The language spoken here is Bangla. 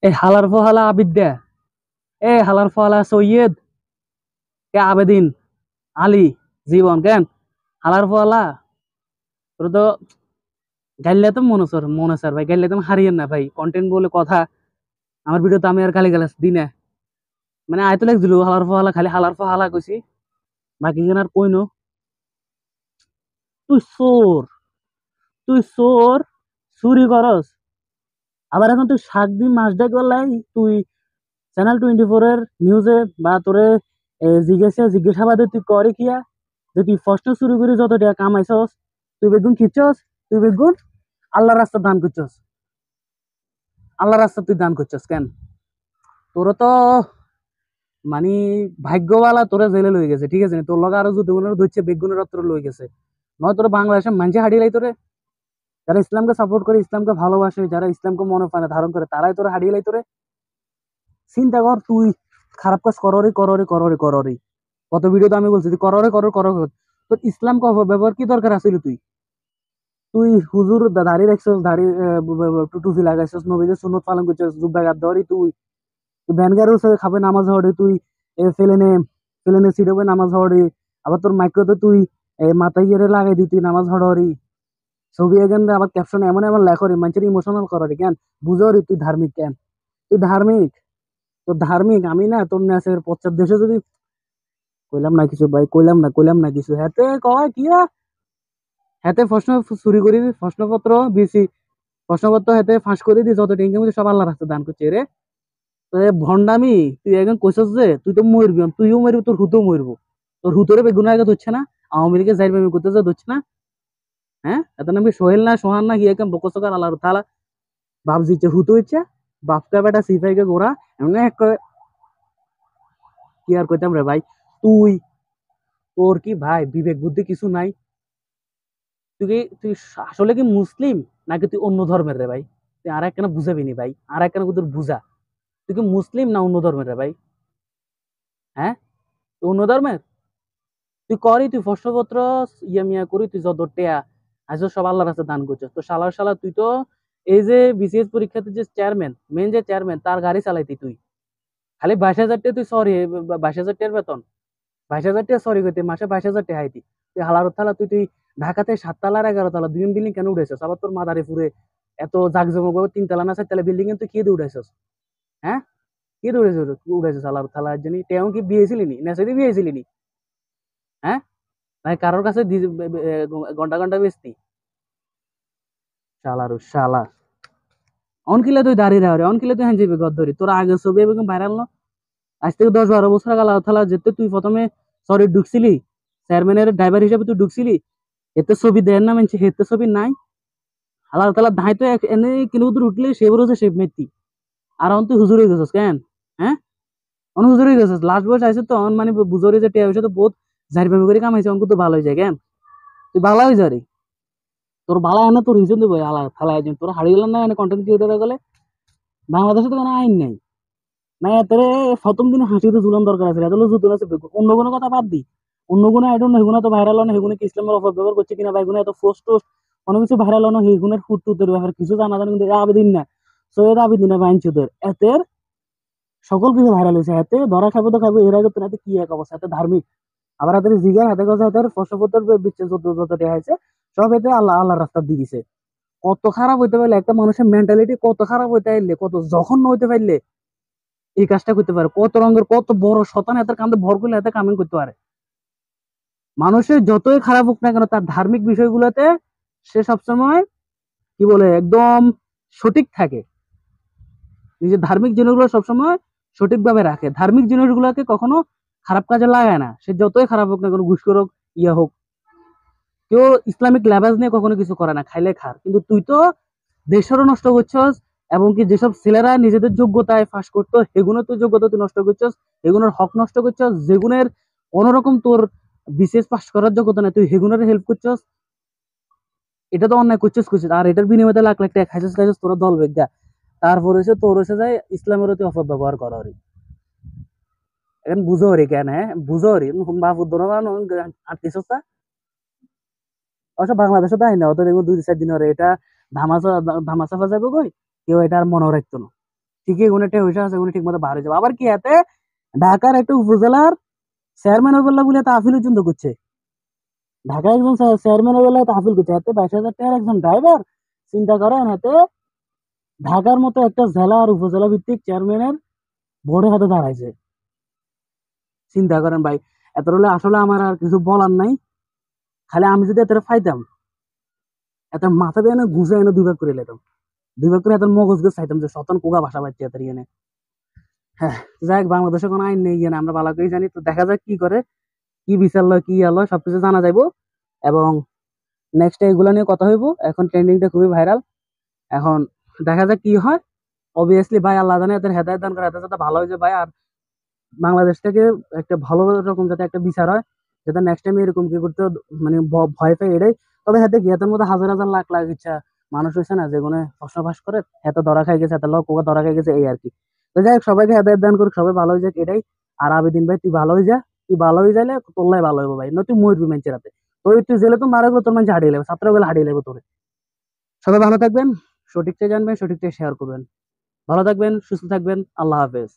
এ হালার ফহালা আবিদ দে, এ হালার ফহালা সৈয়দ কে আবেদিন আলী জীবন কেন হালার ফহালা তোর তো গাইলে তো মনে স্যার ভাই, গাইলে তো হারিয়েন না ভাই, কন্টেন্ট বলে কথা। আমার ভিডিও তো আমি আর গালি গালাস দিই না, মানে আয়তো লাগছিল হালার ফহালা, খালি হালার ফহালা কইছি, বাকি জন আর কইনো। তুই চোর, তুই চোর, চুরি করস, আবার এখন তুই শাক দি মাস ডাক গলাই তুই চ্যানেল 24 এর নিউজে বা তোরে জিজ্ঞাসাবাদে তুই করে কিয়া যে তুই প্রশ্ন শুরু করে যত টাকা কামাইছস, তুই বেগুন খিচ্ছস, তুই বেগুন আল্লাহ রাস্তা দান করছস, আল্লাহ রাস্তা তুই দান করছস কেন? তোর তো মানে ভাগ্যবালা তোরা জেলে লই গেছে, ঠিক আছে, তোর লগে আরো যদি ধরছে বেগুনের রত্র লই গেছে, নয় তোর বাংলাদেশের মানুষে হারিয়ে লাই তোরে। যারা ইসলামকে সাপোর্ট করে, ইসলামকে ভালোবাসে, যারা ইসলামকে মনে প্রাণে ধারণ করে, তারাই তোরা হারিয়ে লাই তোরে। চিন্তা কর তুই খারাপ কাজ কররি কররি কররি কররি, কত ভিডিও তো আমি বলছি তুই কররে করর করর, তোর ইসলামকে অপব্যবহার কি দরকার আছিল? তুই তুই হুজুর দাড়ি রাখছস, দাড়ি টুটুফি লাগাইছস, নবীদের সুন্নত পালন করছস, জুব্বা গাদ ধরি, তুই ভ্যানগারের সাথে খাবে নামাজ হড়ে, তুই ফেলেনে ফেলেনে সিডবে নামাজ হড়ে, আবার তোর মাইক্রোতে তুই মাথায় ইয়ে লাগাই দি তুই নামাজ হড়ি, ছবি এখান আবার ক্যাপশন এমন এমন লেখরি, মানুষের ইমোশনাল করি কেন? বুঝরি তুই ধার্মিক কেন? তুই ধার্মিক, তোর ধার্মিক আমি না, তোর নেশের পশ্চাৎ দেশে যদি কইলাম না কিছু ভাই, কইলাম না কিছু, হাতে কয় কি হাতে প্রশ্ন চুরি করি, প্রশ্নপত্র বিসি প্রশ্নপত্র হাতে ফাঁস করে দি, যত টেনশন সব আল্লাহ রাস্তা দান করছে রে। তো ভন্ডামি তুই একজন কইছস যে তুই তো মরবি, তুইও মরবি, তোর হুতো মরবো, তোর হুতরে বেগুন আগে ধরছে না, আওয়ামী লীগের যাই বেগুন করতেছে ধরছে না। হ্যাঁ, এত নামি সোহেল না সোহান না গিয়ে কেমন বকসকার আল্লাহ তালা বাপ জিচ্ছে হুতো হচ্ছে, বাপকা বেটা সিফাইকে গোড়া এমন এক কি আর কইতাম রে ভাই। তুই তোর কি ভাই বিবেক বুদ্ধি কিছু নাই? তুই আসলে কি মুসলিম নাকি তুই অন্য ধর্মের রে ভাই? তুই আর একখানা বুঝাবি নি ভাই, আর একখানা তোর বুঝা, তুই কি মুসলিম না অন্য ধর্মের রে ভাই? হ্যাঁ, তুই অন্য ধর্মের? তুই করি তুই প্রশ্নপত্র ইয়া মিয়া করি, তুই যত টেয়া আজ সব আল্লাহর কাছে দান করছিস, তো শালা তুই তো এই যে বিসিএস পরীক্ষাতে যে চেয়ারম্যান, মেন যে চেয়ারম্যান, তার গাড়ি চালাইতি তুই, খালি 22,000 টাকা তুই সরি, 22,000 টাকার বেতন, 22,000 টাকা সরি করতে মাসে 22,000 টাকা হাইতি, তুই হালার থালা তুই ঢাকাতে 7 তলার 11 তলা দুই বিল্ডিং কেন উঠেছিস? আবার তোর মাদারীপুরে এত জাকজমক 3 তলা না 4 তলা বিল্ডিং তুই কি দিয়ে উঠেছিস? হ্যাঁ, কি দিয়ে উঠেছিস হালার থালা জানি তেও কি বিয়েছিলি নি নেশাদি বিয়েছিলি নি? হ্যাঁ, মানে কারোর কাছে ঘন্টা ঘন্টা বেচতি? শালারু শালা, অনকিলে তুই দাঁড়িয়ে রে, অনকিলে তুই হ্যাঁ যাবি গদ ধরি, তোর আগে ছবি এবং ভাইরাল ন, আজ থেকে 10-12 বছর আগে আল্লাহ তাআলা যেতে তুই প্রথমে সরি ঢুকছিলি, চেয়ারম্যানের ড্রাইভার হিসেবে তুই ঢুকছিলি, এতে ছবি দেন না মানছি, হেতে ছবি নাই। আল্লাহ তাআলা ধাই তো এনে কিলো দূর উঠলে সে বলছে সে মেতি, আর অন তুই হুজুর হয়ে গেছিস কেন? হ্যাঁ, অন হুজুর হয়ে গেছিস, লাস্ট বয়স আইছে তো অন, মানে বুঝরি যে টিয়া হইছে তো বহুত জারিভাবে করে কামাইছে, অঙ্ক তো ভালো হয়ে যায় কেন? তুই ভালো হয়ে যারি, তোর ভালো হয় না, তোর রিজন দেবো আল্লাহ তাআলা, একজন তোর হারিয়ে গেল না, এনে কন্টেন্ট ক্রিয়েটর গেলে বাংলাদেশে তো কোনো আইন নাই, না তোর প্রথম দিনে হাসিতে ঝুলান দরকার আছে, এত জুতুন আছে অন্য কোনো কথা বাদ দি, অন্য কোনো আইডন না, হেগুনা তো ভাইরাল না, হেগুনে কি ইসলামের অপব্যবহার করছে কিনা, বা এগুলো এত পোস্ট টোস্ট কোনো কিছু ভাইরাল না, হেগুনের ফুট টুতের ব্যাপারে কিছু জানা জানি, কিন্তু আবেদিন না, সৈয়দ আবেদিন না বাইন চুদের এতের সকল কিছু ভাইরাল হয়েছে, হাতে ধরা খাবো তো খাবো, এর আগে তো হাতে কি এক অবস্থা, হাতে ধার্মিক, আবার হাতের জিগার হাতে কথা, হাতের প্রশ্নপত্র বিচ্ছে যত যত দেওয়া হয়েছে সব এতে আল্লাহ আল্লাহ রাস্তা দিয়ে দিছে। কত খারাপ হইতে পারলে একটা মানুষের মেন্টালিটি, কত খারাপ হইতে পারলে, কত জঘন্য হইতে পারলে এই কাজটা করতে পারে, কত রঙের কত বড় শতান এত কান্দে ভর করলে এত কামিং করতে পারে। মানুষের যতই খারাপ হোক না কেন, তার ধার্মিক বিষয়গুলোতে সে সবসময় কি বলে একদম সঠিক থাকে, নিজের ধার্মিক জিনিসগুলো সবসময় সঠিকভাবে রাখে, ধার্মিক জিনিসগুলোকে কখনো খারাপ কাজে লাগায় না, সে যতই খারাপ হোক না কেন, ঘুষখোর হোক ইয়া হোক, কেউ ইসলামিক লেবাস নিয়ে কখনো কিছু করে না, খাইলে খার, কিন্তু তুই তো দেশেরও নষ্ট করছস, এবং কি যেসব ছেলেরা নিজেদের যোগ্যতায় ফাঁস করতো সেগুলো তুই যোগ্যতা তুই নষ্ট করছস, এগুলোর হক নষ্ট করছস, যেগুনের কোনোরকম তোর বিশেষ পাস করার যোগ্যতা নেই, তুই হেগুনের হেল্প করছস, এটা তো অন্যায় করছিস, আর এটার বিনিময়ে লাখ লাখ টাকা খাইছিস তোরা দল বেগা, তারপরে এসে তোর এসে যায় ইসলামের অতি অপব্যবহার করা রে। এখন বুঝো রে কেন, হ্যাঁ বুঝো রে বাবুর দোনো আটকিছস তা, অবশ্য বাংলাদেশে তাই না, অত দেখবো 2-4 দিন এটা ধামাচা ধামাচাপা যাবে কই, কেউ এটা আর মনে রাখতো না। ঠিকই কোনো একটা হইসা আছে কোনো ঠিক মতো বার হয়ে যাবে। আবার কি এতে ঢাকার একটা উপজেলার চেয়ারম্যান বললা বলে তা আপিল পর্যন্ত করছে। ঢাকা একজন চেয়ারম্যান বলে তা আপিল করছে, হাতে 22,000 টাকার একজন ড্রাইভার। চিন্তা করেন, হাতে ঢাকার মতো একটা জেলা আর উপজেলা ভিত্তিক চেয়ারম্যানের বোর্ডে হাতে দাঁড়াইছে। চিন্তা করেন ভাই, এত হলে আসলে আমার আর কিছু বলার নাই। খালি আমি যদি এত ফাইতাম, এত মাথা দিয়ে না ঘুষে এনে 2 ভাগ করে লেতাম। 2 ভাগ করে এত মগজ গুছ চাইতাম যে শতান কোগা ভাষা পাইছে এত এনে। হ্যাঁ, যাই হোক, বাংলাদেশে কোনো আইন নেই না, আমরা ভালো করেই জানি। তো দেখা যাক কি করে, কি বিচার লয় কি আলো সবকিছু জানা যাইবো। এবং নেক্সট এগুলো নিয়ে কথা হইব। এখন ট্রেন্ডিংটা খুবই ভাইরাল। এখন দেখা যাক কি হয়। অবভিয়াসলি ভাই, আল্লাহ জানে এদের হেদায়েত দান করে, এদের যাতে ভালো হয়ে যায় ভাই। আর বাংলাদেশ থেকে একটা ভালো রকম যাতে একটা বিচার হয়, যাতে নেক্সট টাইম এরকম কি করতে মানে ভয় পাই এটাই। তবে হাতে গিয়াতের মধ্যে হাজার হাজার লাখ লাখ ইচ্ছা মানুষ হয়েছে না, যেগুলো প্রশ্ন ফাঁস করে এত ধরা খাই গেছে, এত লোক ধরা খাই গেছে, এই আর কি। তো যাই হোক, সবাইকে হেদায়েত দান করুক, সবাই ভালো হয়ে যাক এটাই। আর আবেদিন ভাই, তুই ভালো হয়ে যা। তুই ভালো হয়ে যাইলে তোল্লাই ভালো হইব ভাই, নয় তুই মরবি মেঞ্চের রাতে। তুই জেলে তো মারা গেলো, তোর মানুষ হারিয়ে যাবে, ছাত্র গেলে হারিয়ে যাবে তোরে। সবাই ভালো থাকবেন, সঠিকটা জানবেন, সঠিকটা শেয়ার করবেন। ভালো থাকবেন, সুস্থ থাকবেন, আল্লাহ হাফেজ।